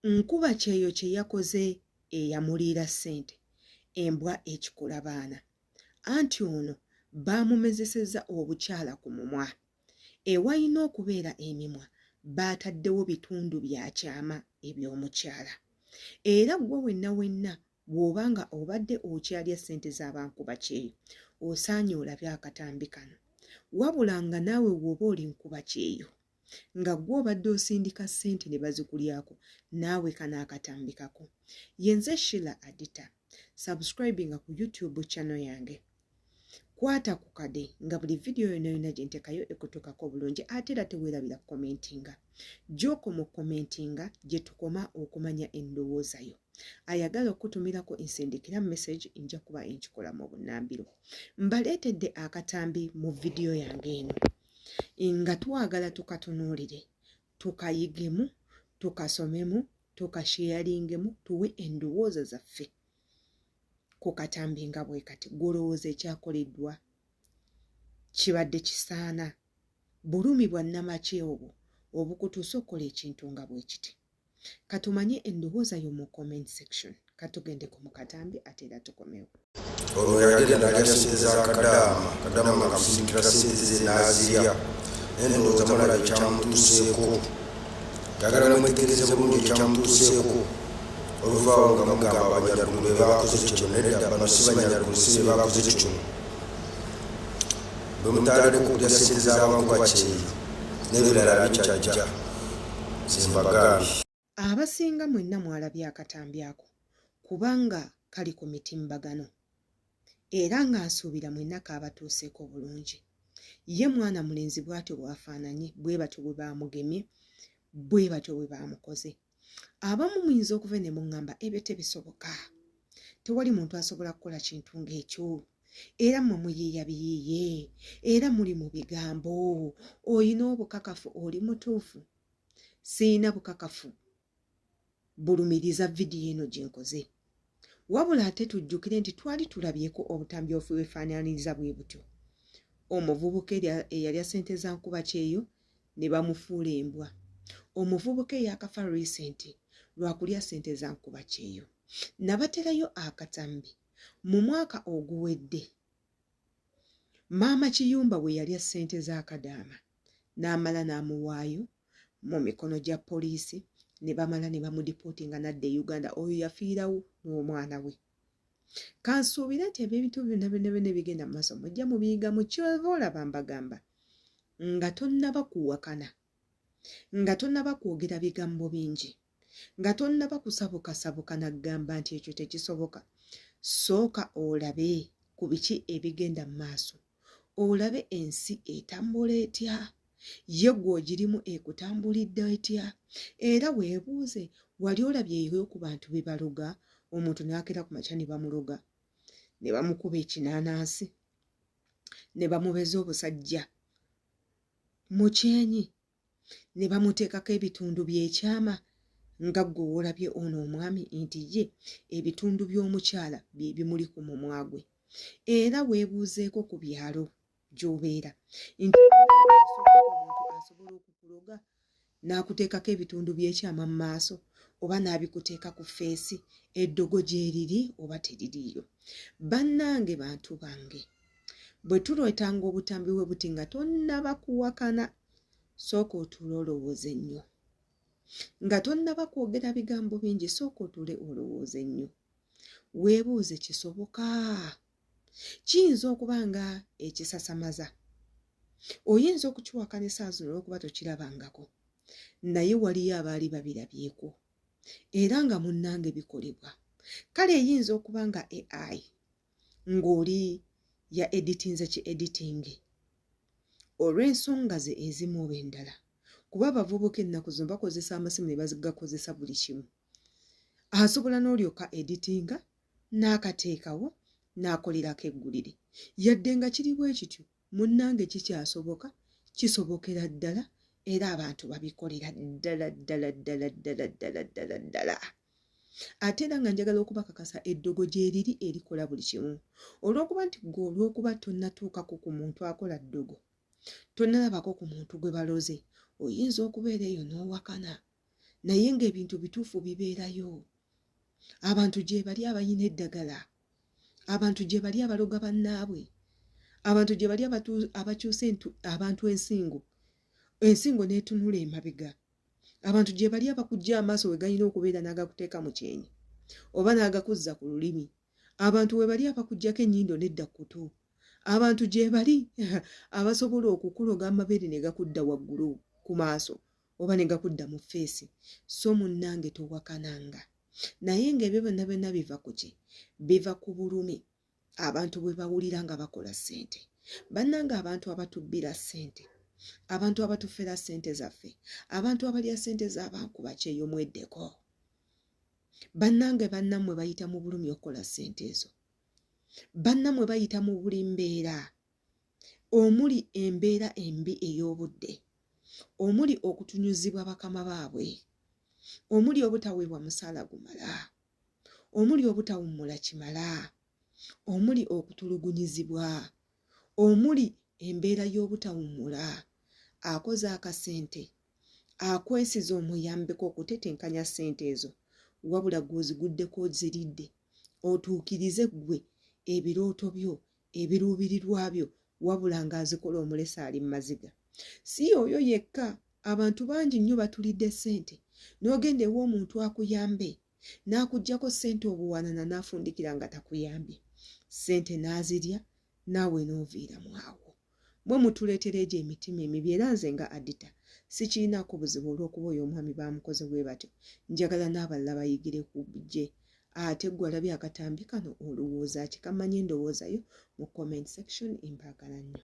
nkuba kyeyo kye yakoze eyamuliira ssente embwa ekikula baana anti ono baamumezeseza obukyala ku mumwa ewalina okubeera emimwa baataddewo bitundu bya kyama eby'omukyala era gwe wenna bw'obanga obadde okyalya ssente z'abankuba kyeyo osaanye olabye akatambi kano wabula nga naawe bw'oba oli nkuba kyeyo nga gwe obadde osindika ssente ne bazikulyako naawe kana akatambi kako yenze Sheila Adita subscribinga ku YouTube channel yange kwata ku kade nga buli video yonna gye ntekayo ekutuukako bulungi ate era teweerabira commentinga gy'oko mu commentinga gye tukoma okumanya endowooza yo ayagala okutumirako ensindikira message nja kuba enkikola mu bunnambiro mbaleetedde akatambi mu video yange eno nga twagala tukatunuulire tukayigemu tukasomemu tukasharingemu tuwe endowooza zaffe ku katambi nga bwe kati gwolowooza ekyakoleddwa kibadde kisaana bulumi bwa nnamaki obwo obukutuusa okukola ekintu nga bwe kiti katumanye endowooza yo mu comment section katugendeko mu katambi ate era tukomewo olwo yagenda n'agaseza akadaama nga kamusinikira ssente ze n'azirya endowooza mulaba ekyamutuuseeko yagala namwetegereza bulungi ekyamutuuseeko oluvaawo nga mugamba abanyalugumu be baakoze kino nedda bano si banyalugumu si be baakoze kino bwe mutaaddeko okulya ssente z'abankuba kyeyo n'ebirala bikyajja zembagambye abasinga mwenna mwalabye akatambi ako kubanga kali ku mitimbagano era nga nsuubira mwenna kaabatuuseeko bulungi ye mwana mulenzi bw'atyo bw'afaananye bwe batyo bwe baamugemye bwe batyo bwe baamukoze abamu muyinza okuva ne muŋŋamba ebyo tebisoboka tewali muntu asobola kukola kintu ng'ekyo era mmwe muyiiya biyiiye era muli mu bigambo oyina obukakafu oli mutuufu siina bukakafu bulumiriza vidiyo eno gye nkoze wabula ate tujjukire nti twali tulabyeko obutambi obufaanaanyiriza bwe butyo omuvubuka eyalya ssente za nkuba kyeyo ne bamufuula embwa omuvubuka eyakafa recent lwakulya ssente za nkuba kyeyo nabaterayo akatambi mu mwaka oguwedde maama Kiyumba bwe yalya ssente z'akadaama n'amala n'amuwaayo mu mikono gya poliisi ne bamala ne bamudipootinga n'adda e Uganda oyo yafiirawo n'omwana we kansuubira nti ebintu byonna bigenda mu maaso mujja mubiyiga mu kyova olaba mbagamba nga tonnaba kuwakana nga tonnaba kwogera bigambo bingi nga tonnaba kusabukasabuka naggamba nti ekyo tekisoboka sooka olabe ku biki ebigenda mu maaso olabe ensi etambula etya ye gw'ogirimu ekutambulidde etya era weebuuze wali olabyeyo ku bantu be baluga omuntu n'akera ku makya ne bamuloga ne bamukuba ekinaanansi ne bamubeza obusajja mu kyenyi ne bamuteekako ebitundu by'ekyama nga ggwe olabye ono omwami nti ye ebitundu by'omukyala bye bimuli ku mumwa gwe era weebuuzeeko ku byalo gy'obeera nti omuntu asobola okukuloga n'akuteekako ebitundu by'ekyama mu maaso oba n'abikuteeka ku feesi eddogo gy'eriri oba teririiyo bannange bantu bange bwe tulwetanga obutambi bwe buti nga tonnaba kuwakana sooka otuule olowooza ennyo nga tonnaba kwogera bigambo bingi sooka otuule olowooza ennyo weebuuze kisoboka kiyinza okuba nga ekisasamaza oyinza okukiwakana essaawa zino olw'okuba tokirabangako naye waliyo abaali babirabyeko era nga munnange bikolebwa kale eyinza okuba nga AI ng'oli ya editinze ki editing olw'ensonga ze ezimu oba endala kuba abavubuka ennaku zino bakozesa amasimu ne bazigakozesa buli kimu asobola n'olyoka editinga n'akateekawo n'akolerako eggulire yadde nga kiri bwe kityo munnange kikyasoboka kisobokera ddala era abantu babikolera ddala ate era nga njagala okubakakasa eddogo gy'eriri erikola buli kimu olw'okuba nti gwe olw'okuba tonnatuukako ku muntu akola ddogo tonnalabako ku muntu gwe baloze oyinza okubeera eyo n'owakana naye ng'ebintu bituufu bibeerayo. Abantu gye bali abayina eddagala, abantu gye bali abaloga bannaabwe, abantu gye bali abakyusa abantu ensingo n'etunula emabega, abantu gye bali abakujja amaaso we galina okubeera n'agakuteeka mu kyenyi oba n'agakuzza ku lulimi, abantu we bali abakujjako ennyindo n'edda kkutu, abantu gye bali abasobola okukuloga amabeere ne gakudda waggulu ku maaso oba ne gakudda mu ffeesi. So munnange towakananga. Naye ng'ebyo byonna byonna biva ku ki? Biva ku bulumi abantu bwe bawulira nga bakola ssente. Bannange abantu abatubbira ssente, abantu abatufera ssente zaffe, abantu abalya ssente z'abankuba kyeyo mweddeko. Bannange bannammwe bayita mu bulumi okukola ssente ezo. Bannammwe bayita mu buli mbeera, omuli embeera embi ey'obudde, omuli okutunyuzibwa bakama baabwe, omuli obutaweebwa musaala gumala, omuli obutawummula kimala, omuli okutulugunyizibwa, omuli embeera y'obutawummula. Akoze akasente, akwesiza omuyambeko okutetenkanya ssente ezo, wabula gw'oziguddeko oziridde otuukirize ggwe ebirooto byo, ebiruubirirwa byo, wabula ng'azikola omulesa ali mu maziga. Si oyo yekka, abantu bangi nnyo batulidde ssente, n'ogenda ew'omuntu akuyambe n'akuggyako ssente obuwanana n'afundikira nga takuyambye, ssente n'azirya naawe n'oviiramu awo. Bwe mutuleetera egyo emitima emibi, era nze nga Adita sikirinaako buzibu olw'okuba oyo omwami baamukoze bwe batyo. Njagala n'abalala bayigire ku gye. Ate ggwe alabye akatambi kano olowooza ki? Kamanye endowooza yo mu comment section. Mpaagala nnyo.